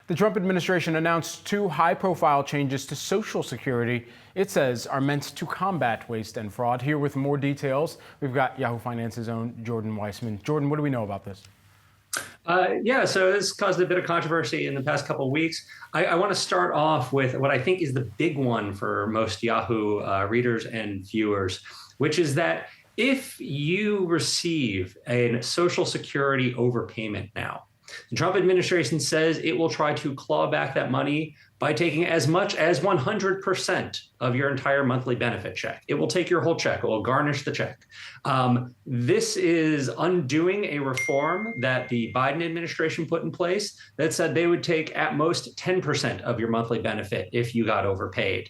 The Trump administration announced two high-profile changes to Social Security it says are meant to combat waste and fraud. Here with more details, we've got Yahoo Finance's own Jordan Weissmann. Jordan, what do we know about this? So this caused a bit of controversy in the past couple of weeks. I want to start off with what I think is the big one for most Yahoo readers and viewers, which is that if you receive a Social Security overpayment now, the Trump administration says it will try to claw back that money by taking as much as 100% of your entire monthly benefit check. It will take your whole check. It will garnish the check. This is undoing a reform that the Biden administration put in place that said they would take at most 10% of your monthly benefit if you got overpaid.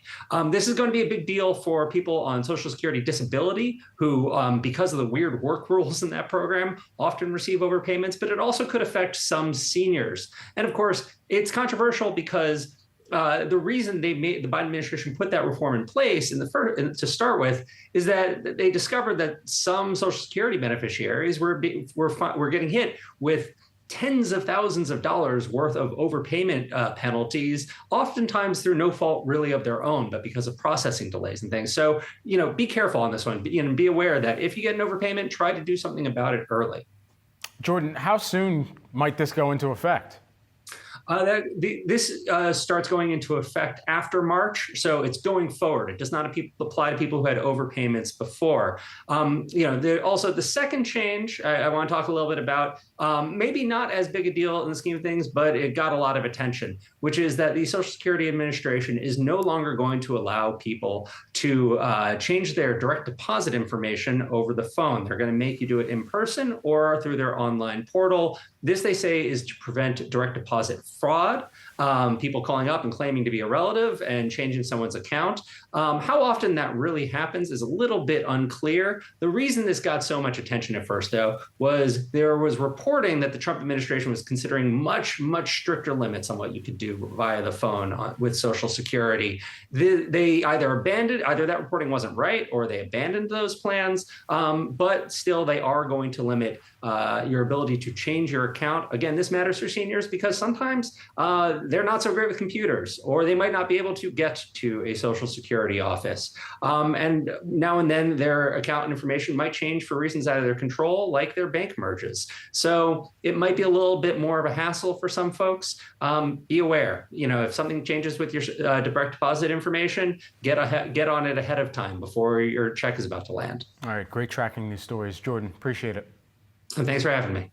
This is going to be a big deal for people on Social Security disability who, because of the weird work rules in that program, often receive overpayments, but it also could affect some seniors. And of course, it's controversial because the reason the Biden administration put that reform in place to start with is that they discovered that some Social Security beneficiaries were getting hit with tens of thousands of dollars worth of overpayment penalties, oftentimes through no fault really of their own, but because of processing delays and things. So, be careful on this one. Be aware that if you get an overpayment, try to do something about it early. Jordan, how soon might this go into effect? This starts going into effect after March, so it's going forward. It does not apply to people who had overpayments before. Also the second change I want to talk a little bit about, maybe not as big a deal in the scheme of things, but it got a lot of attention, which is that the Social Security Administration is no longer going to allow people to change their direct deposit information over the phone. They're going to make you do it in person or through their online portal. This, they say, is to prevent direct deposit fraud, people calling up and claiming to be a relative and changing someone's account. How often that really happens is a little bit unclear. The reason this got so much attention at first, though, was there was reporting that the Trump administration was considering much, much stricter limits on what you could do via the phone with Social Security. They either that reporting wasn't right or they abandoned those plans, but still they are going to limit your ability to change your account. Again, this matters for seniors because sometimes they're not so great with computers, or they might not be able to get to a Social Security office. And now and then their account information might change for reasons out of their control, like their bank merges. So it might be a little bit more of a hassle for some folks. Be aware, if something changes with your direct deposit information, get on it ahead of time before your check is about to land. All right, great tracking these stories. Jordan, appreciate it. And thanks for having me.